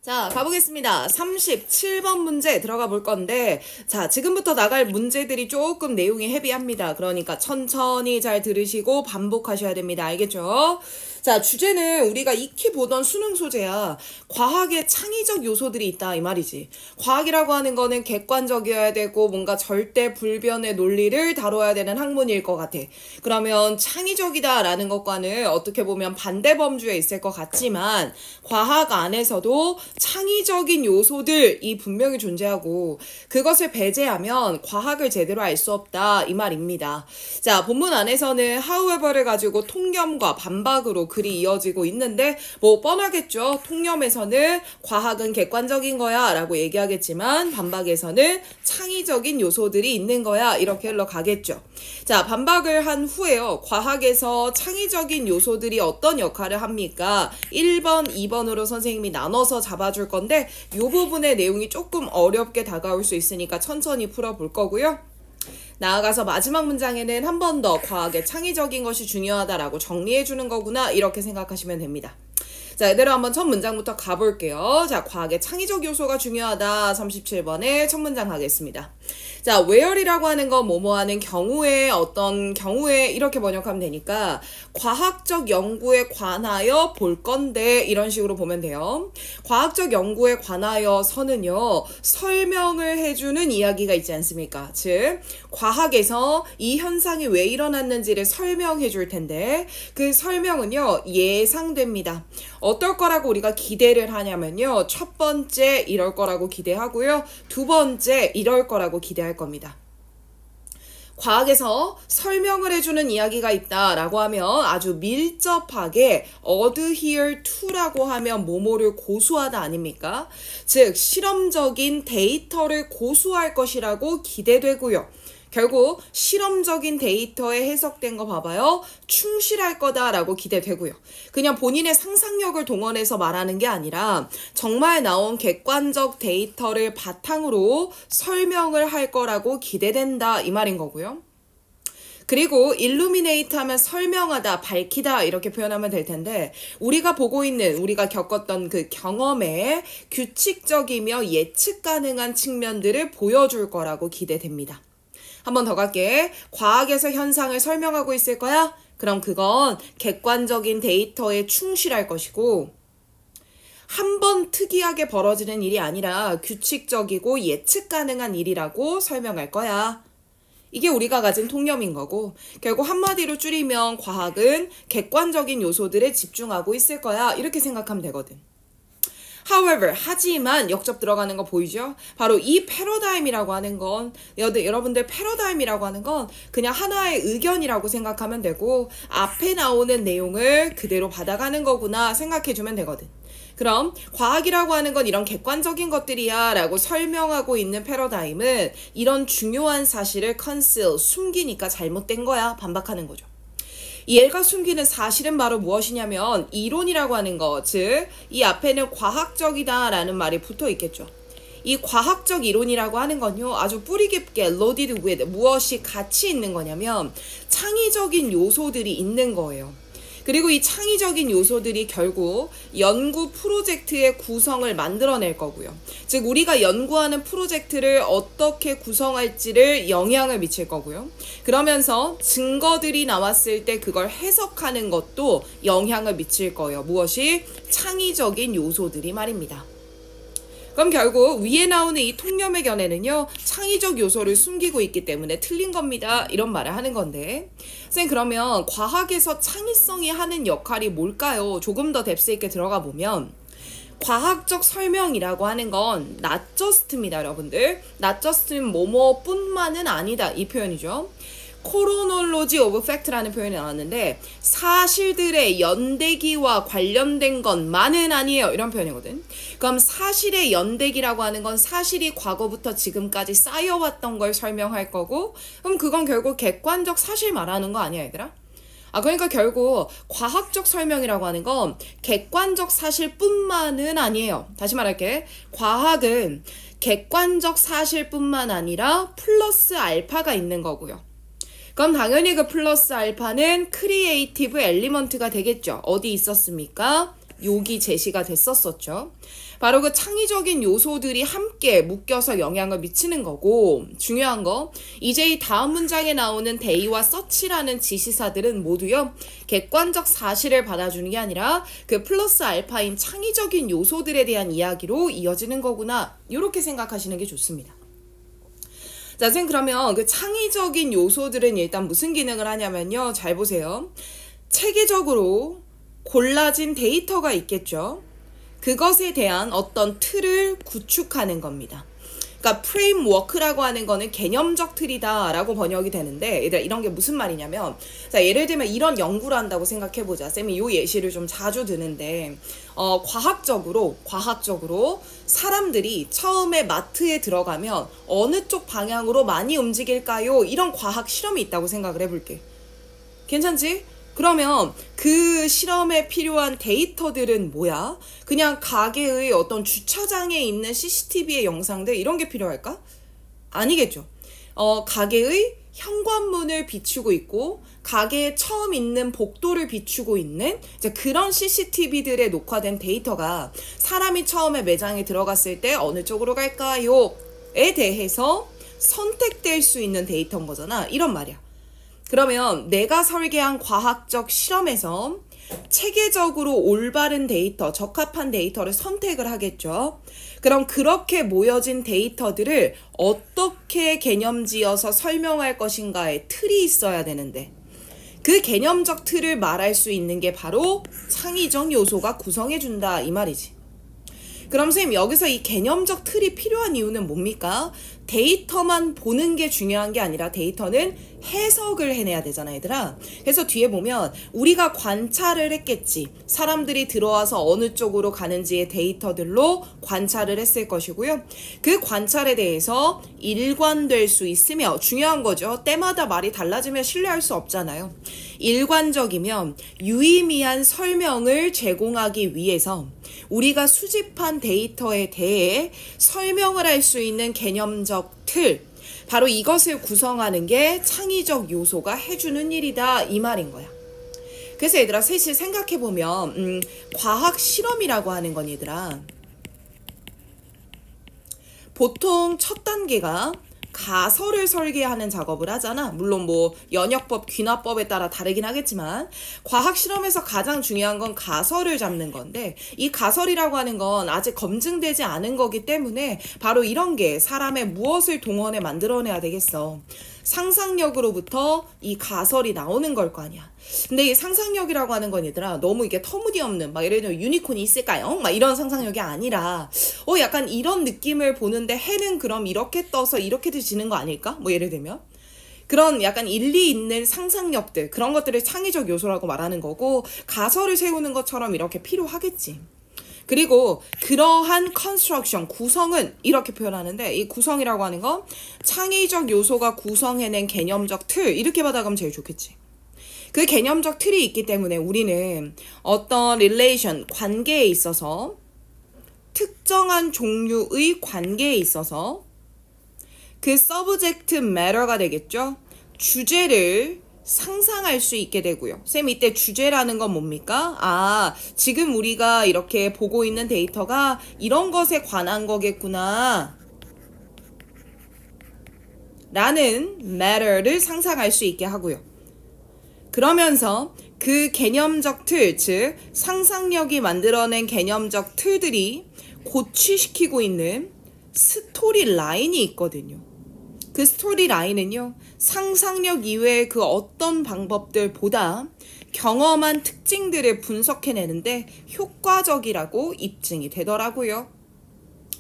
자, 가보겠습니다. 37번 문제 들어가 볼 건데, 자, 지금부터 나갈 문제들이 조금 내용이 헤비합니다. 그러니까 천천히 잘 들으시고 반복하셔야 됩니다. 알겠죠? 자, 주제는 우리가 익히 보던 수능 소재야. 과학에 창의적 요소들이 있다 이 말이지. 과학이라고 하는 거는 객관적이어야 되고 뭔가 절대 불변의 논리를 다뤄야 되는 학문일 것 같아. 그러면 창의적이다라는 것과는 어떻게 보면 반대 범주에 있을 것 같지만 과학 안에서도 창의적인 요소들이 분명히 존재하고 그것을 배제하면 과학을 제대로 알 수 없다 이 말입니다. 자, 본문 안에서는 however를 가지고 통념과 반박으로 글이 이어지고 있는데 뭐 뻔하겠죠. 통념에서는 과학은 객관적인 거야 라고 얘기하겠지만 반박에서는 창의적인 요소들이 있는 거야 이렇게 흘러가겠죠. 자, 반박을 한 후에요. 과학에서 창의적인 요소들이 어떤 역할을 합니까? 1번, 2번으로 선생님이 나눠서 잡아줄 건데 이 부분의 내용이 조금 어렵게 다가올 수 있으니까 천천히 풀어볼 거고요. 나아가서 마지막 문장에는 한 번 더 과학의 창의적인 것이 중요하다라고 정리해주는 거구나 이렇게 생각하시면 됩니다. 자, 이대로 한번 첫 문장부터 가볼게요. 자, 과학의 창의적 요소가 중요하다. 37번에 첫 문장 가겠습니다. 자, where이라고 하는 건 뭐뭐 하는 경우에 어떤 경우에 이렇게 번역하면 되니까 과학적 연구에 관하여 볼 건데 이런 식으로 보면 돼요. 과학적 연구에 관하여서는요. 설명을 해주는 이야기가 있지 않습니까? 즉 과학에서 이 현상이 왜 일어났는지를 설명해 줄 텐데 그 설명은요. 예상됩니다. 어떨 거라고 우리가 기대를 하냐면요. 첫 번째 이럴 거라고 기대하고요. 두 번째 이럴 거라고 기대할 겁니다. 과학에서 설명을 해주는 이야기가 있다라고 하면 아주 밀접하게 adhere to라고 하면 뭐뭐를 고수하다 아닙니까? 즉 실험적인 데이터를 고수할 것이라고 기대되고요. 결국 실험적인 데이터에 해석된 거 봐봐요. 충실할 거다라고 기대되고요. 그냥 본인의 상상력을 동원해서 말하는 게 아니라 정말 나온 객관적 데이터를 바탕으로 설명을 할 거라고 기대된다 이 말인 거고요. 그리고 illuminate 하면 설명하다, 밝히다 이렇게 표현하면 될 텐데 우리가 보고 있는, 우리가 겪었던 그 경험에 규칙적이며 예측 가능한 측면들을 보여줄 거라고 기대됩니다. 한 번 더 갈게. 과학에서 현상을 설명하고 있을 거야? 그럼 그건 객관적인 데이터에 충실할 것이고 한 번 특이하게 벌어지는 일이 아니라 규칙적이고 예측 가능한 일이라고 설명할 거야. 이게 우리가 가진 통념인 거고 결국 한마디로 줄이면 과학은 객관적인 요소들에 집중하고 있을 거야. 이렇게 생각하면 되거든. However, 하지만 역접 들어가는 거 보이죠? 바로 이 패러다임이라고 하는 건 여러분들 패러다임이라고 하는 건 그냥 하나의 의견이라고 생각하면 되고 앞에 나오는 내용을 그대로 받아가는 거구나 생각해주면 되거든. 그럼 과학이라고 하는 건 이런 객관적인 것들이야 라고 설명하고 있는 패러다임은 이런 중요한 사실을 conceal, 숨기니까 잘못된 거야 반박하는 거죠. 얘가 숨기는 사실은 바로 무엇이냐면 이론이라고 하는 거, 즉 이 앞에는 과학적이다 라는 말이 붙어 있겠죠. 이 과학적 이론이라고 하는 건요 아주 뿌리 깊게 loaded with 무엇이 같이 있는 거냐면 창의적인 요소들이 있는 거예요. 그리고 이 창의적인 요소들이 결국 연구 프로젝트의 구성을 만들어낼 거고요. 즉 우리가 연구하는 프로젝트를 어떻게 구성할지를 영향을 미칠 거고요. 그러면서 증거들이 나왔을 때 그걸 해석하는 것도 영향을 미칠 거예요. 무엇이? 창의적인 요소들이 말입니다. 그럼 결국 위에 나오는 이 통념의 견해는요. 창의적 요소를 숨기고 있기 때문에 틀린 겁니다. 이런 말을 하는 건데 선생님 그러면 과학에서 창의성이 하는 역할이 뭘까요? 조금 더 뎁스 있게 들어가 보면 과학적 설명이라고 하는 건 not just입니다. 여러분들. not just는 뭐뭐뿐만은 아니다. 이 표현이죠. chronology of fact라는 표현이 나왔는데 사실들의 연대기와 관련된 것만은 아니에요. 이런 표현이거든. 그럼 사실의 연대기라고 하는 건 사실이 과거부터 지금까지 쌓여왔던 걸 설명할 거고 그럼 그건 결국 객관적 사실 말하는 거 아니야 얘들아? 그러니까 결국 과학적 설명이라고 하는 건 객관적 사실뿐만은 아니에요. 다시 말할게. 과학은 객관적 사실뿐만 아니라 플러스 알파가 있는 거고요. 그럼 당연히 그 플러스 알파는 크리에이티브 엘리먼트가 되겠죠. 어디 있었습니까? 욕이 제시가 됐었었죠. 바로 그 창의적인 요소들이 함께 묶여서 영향을 미치는 거고, 중요한 거, 이제 이 다음 문장에 나오는 they와 such라는 지시사들은 모두요, 객관적 사실을 받아주는 게 아니라 그 플러스 알파인 창의적인 요소들에 대한 이야기로 이어지는 거구나, 이렇게 생각하시는 게 좋습니다. 자, 선생님 그러면 그 창의적인 요소들은 일단 무슨 기능을 하냐면요, 잘 보세요. 체계적으로 골라진 데이터가 있겠죠. 그것에 대한 어떤 틀을 구축하는 겁니다. 그러니까 프레임워크라고 하는 거는 개념적 틀이다 라고 번역이 되는데, 얘들아 이런 게 무슨 말이냐면, 자 예를 들면 이런 연구를 한다고 생각해보자. 쌤이 요 예시를 좀 자주 드는데, 과학적으로 사람들이 처음에 마트에 들어가면 어느 쪽 방향으로 많이 움직일까요? 이런 과학 실험이 있다고 생각을 해볼게. 괜찮지? 그러면 그 실험에 필요한 데이터들은 뭐야? 그냥 가게의 어떤 주차장에 있는 CCTV의 영상들 이런 게 필요할까? 아니겠죠. 가게의 현관문을 비추고 있고 가게에 처음 있는 복도를 비추고 있는 이제 그런 CCTV들에 녹화된 데이터가 사람이 처음에 매장에 들어갔을 때 어느 쪽으로 갈까요?에 대해서 선택될 수 있는 데이터인 거잖아. 이런 말이야. 그러면 내가 설계한 과학적 실험에서 체계적으로 올바른 데이터, 적합한 데이터를 선택을 하겠죠. 그럼 그렇게 모여진 데이터들을 어떻게 개념지어서 설명할 것인가의 틀이 있어야 되는데, 그 개념적 틀을 말할 수 있는 게 바로 창의적 요소가 구성해준다 이 말이지. 그럼 선생님 여기서 이 개념적 틀이 필요한 이유는 뭡니까? 데이터만 보는 게 중요한 게 아니라 데이터는 해석을 해내야 되잖아 얘들아. 그래서 뒤에 보면 우리가 관찰을 했겠지. 사람들이 들어와서 어느 쪽으로 가는지의 데이터들로 관찰을 했을 것이고요. 그 관찰에 대해서 일관될 수 있으며, 중요한 거죠. 때마다 말이 달라지면 신뢰할 수 없잖아요. 일관적이면 유의미한 설명을 제공하기 위해서 우리가 수집한 데이터에 대해 설명을 할 수 있는 개념적 틀, 바로 이것을 구성하는 게 창의적 요소가 해주는 일이다 이 말인 거야. 그래서 얘들아 사실 생각해보면 과학 실험이라고 하는 건 얘들아 보통 첫 단계가 가설을 설계하는 작업을 하잖아. 물론 뭐 연역법, 귀납법에 따라 다르긴 하겠지만 과학 실험에서 가장 중요한 건 가설을 잡는 건데, 이 가설이라고 하는 건 아직 검증되지 않은 거기 때문에 바로 이런 게 사람의 무엇을 동원해 만들어내야 되겠어. 상상력으로부터 이 가설이 나오는 걸 거 아니야. 근데 이 상상력이라고 하는 건 얘들아 너무 이게 터무니없는 막 예를 들면 유니콘이 있을까요? 막 이런 상상력이 아니라 약간 이런 느낌을 보는데 해는 그럼 이렇게 떠서 이렇게 지는 거 아닐까? 뭐 예를 들면 그런 약간 일리 있는 상상력들, 그런 것들을 창의적 요소라고 말하는 거고, 가설을 세우는 것처럼 이렇게 필요하겠지. 그리고 그러한 컨스트럭션, 구성은 이렇게 표현하는데, 이 구성이라고 하는 건 창의적 요소가 구성해낸 개념적 틀, 이렇게 받아가면 제일 좋겠지. 그 개념적 틀이 있기 때문에 우리는 어떤 릴레이션, 관계에 있어서 특정한 종류의 관계에 있어서 그 서브젝트 매터가 되겠죠. 주제를 상상할 수 있게 되고요. 쌤 이때 주제라는 건 뭡니까? 지금 우리가 이렇게 보고 있는 데이터가 이런 것에 관한 거겠구나 라는 matter를 상상할 수 있게 하고요. 그러면서 그 개념적 틀, 즉 상상력이 만들어낸 개념적 틀들이 고취시키고 있는 스토리 라인이 있거든요. 그 스토리 라인은요, 상상력 이외의 그 어떤 방법들보다 경험한 특징들을 분석해내는데 효과적이라고 입증이 되더라고요.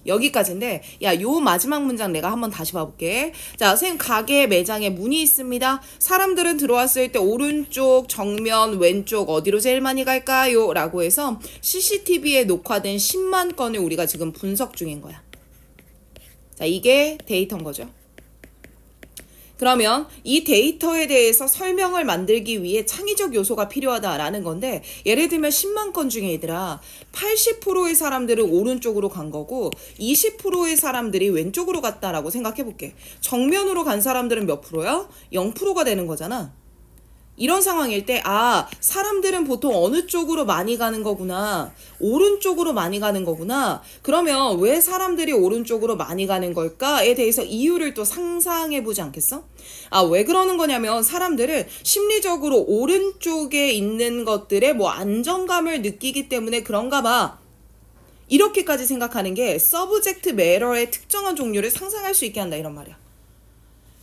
여기까지인데, 요 마지막 문장 내가 한번 다시 봐볼게. 자, 선생님 가게 매장에 문이 있습니다. 사람들은 들어왔을 때 오른쪽, 정면, 왼쪽 어디로 제일 많이 갈까요? 라고 해서 CCTV에 녹화된 10만 건을 우리가 지금 분석 중인 거야. 자, 이게 데이터인 거죠. 그러면 이 데이터에 대해서 설명을 만들기 위해 창의적 요소가 필요하다라는 건데, 예를 들면 10만 건 중에 얘들아 80%의 사람들은 오른쪽으로 간 거고 20%의 사람들이 왼쪽으로 갔다라고 생각해 볼게. 정면으로 간 사람들은 몇 프로야? 0%가 되는 거잖아. 이런 상황일 때, 아, 사람들은 보통 어느 쪽으로 많이 가는 거구나. 오른쪽으로 많이 가는 거구나. 그러면 왜 사람들이 오른쪽으로 많이 가는 걸까에 대해서 이유를 또 상상해 보지 않겠어? 아, 왜 그러는 거냐면 사람들은 심리적으로 오른쪽에 있는 것들에 뭐 안정감을 느끼기 때문에 그런가 봐. 이렇게까지 생각하는 게 서브젝트 매러의 특정한 종류를 상상할 수 있게 한다 이런 말이야.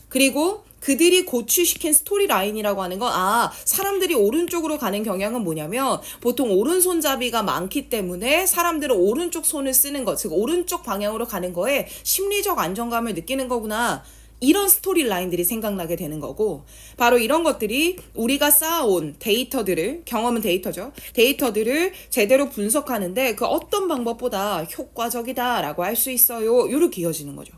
그리고 그들이 고취시킨 스토리 라인이라고 하는 건, 아, 사람들이 오른쪽으로 가는 경향은 뭐냐면 보통 오른손잡이가 많기 때문에 사람들은 오른쪽 손을 쓰는 것, 즉 오른쪽 방향으로 가는 거에 심리적 안정감을 느끼는 거구나. 이런 스토리 라인들이 생각나게 되는 거고, 바로 이런 것들이 우리가 쌓아온 데이터들을, 경험은 데이터죠. 데이터들을 제대로 분석하는데 그 어떤 방법보다 효과적이다라고 할 수 있어요. 이렇게 이어지는 거죠.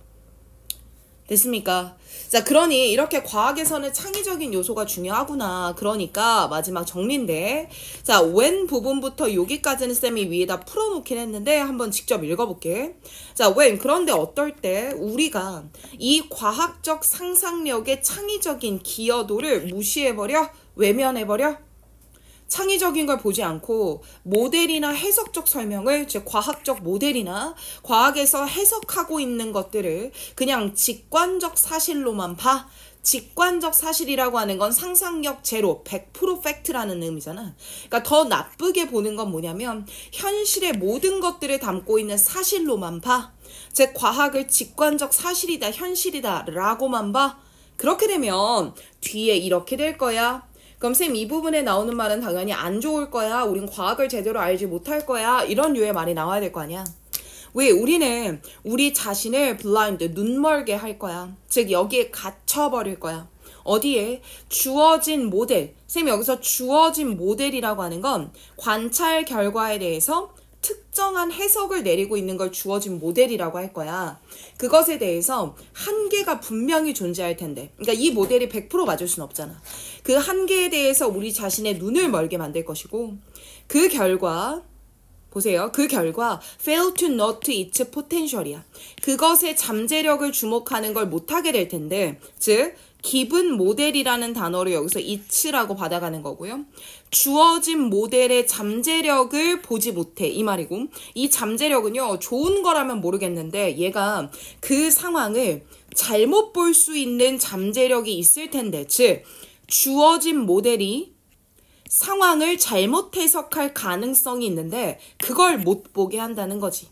됐습니까? 자, 그러니 이렇게 과학에서는 창의적인 요소가 중요하구나. 그러니까 마지막 정리인데, 자, when 부분부터 여기까지는 쌤이 위에다 풀어놓긴 했는데 한번 직접 읽어볼게. 자, when, 그런데 어떨 때 우리가 이 과학적 상상력의 창의적인 기여도를 무시해버려? 외면해버려? 창의적인 걸 보지 않고 모델이나 해석적 설명을, 즉 과학적 모델이나 과학에서 해석하고 있는 것들을 그냥 직관적 사실로만 봐. 직관적 사실이라고 하는 건 상상력 제로, 100% 팩트라는 의미잖아. 그러니까 더 나쁘게 보는 건 뭐냐면 현실의 모든 것들을 담고 있는 사실로만 봐. 즉 과학을 직관적 사실이다, 현실이다 라고만 봐. 그렇게 되면 뒤에 이렇게 될 거야. 그럼 쌤, 이 부분에 나오는 말은 당연히 안 좋을 거야. 우린 과학을 제대로 알지 못할 거야. 이런 류의 말이 나와야 될 거 아니야. 왜? 우리는 우리 자신을 블라인드, 눈멀게 할 거야. 즉 여기에 갇혀버릴 거야. 어디에? 주어진 모델. 쌤, 여기서 주어진 모델이라고 하는 건 관찰 결과에 대해서 특정한 해석을 내리고 있는 걸 주어진 모델이라고 할 거야. 그것에 대해서 한계가 분명히 존재할 텐데, 그러니까 이 모델이 100% 맞을 순 없잖아. 그 한계에 대해서 우리 자신의 눈을 멀게 만들 것이고, 그 결과 보세요. 그 결과 fail to note its potential이야. 그것의 잠재력을 주목하는 걸 못하게 될 텐데, 즉 기분 모델이라는 단어를 여기서 it라고 받아가는 거고요. 주어진 모델의 잠재력을 보지 못해 이 말이고, 이 잠재력은요 좋은 거라면 모르겠는데 얘가 그 상황을 잘못 볼 수 있는 잠재력이 있을 텐데, 즉 주어진 모델이 상황을 잘못 해석할 가능성이 있는데 그걸 못 보게 한다는 거지.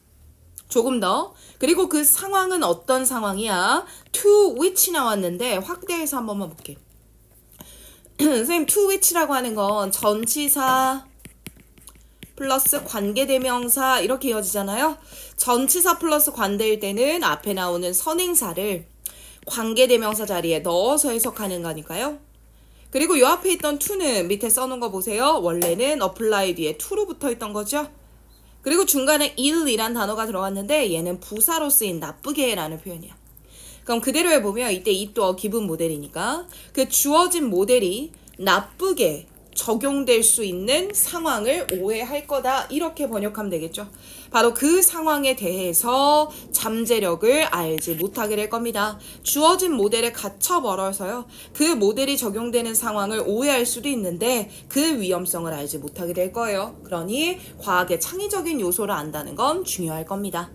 조금 더. 그리고 그 상황은 어떤 상황이야? to which 나왔는데 확대해서 한 번만 볼게. 선생님, to which라고 하는 건 전치사 플러스 관계대명사 이렇게 이어지잖아요. 전치사 플러스 관대일 때는 앞에 나오는 선행사를 관계대명사 자리에 넣어서 해석하는 거니까요. 그리고 요 앞에 있던 to는 밑에 써놓은 거 보세요. 원래는 apply 뒤에 to로 붙어 있던 거죠. 그리고 중간에 ill이란 단어가 들어갔는데 얘는 부사로 쓰인 나쁘게 라는 표현이야. 그럼 그대로 해보면 이때 it도 기분 모델이니까 그 주어진 모델이 나쁘게 적용될 수 있는 상황을 오해할 거다. 이렇게 번역하면 되겠죠. 바로 그 상황에 대해서 잠재력을 알지 못하게 될 겁니다. 주어진 모델에 갇혀버려서요. 그 모델이 적용되는 상황을 오해할 수도 있는데 그 위험성을 알지 못하게 될 거예요. 그러니 과학의 창의적인 요소를 안다는 건 중요할 겁니다.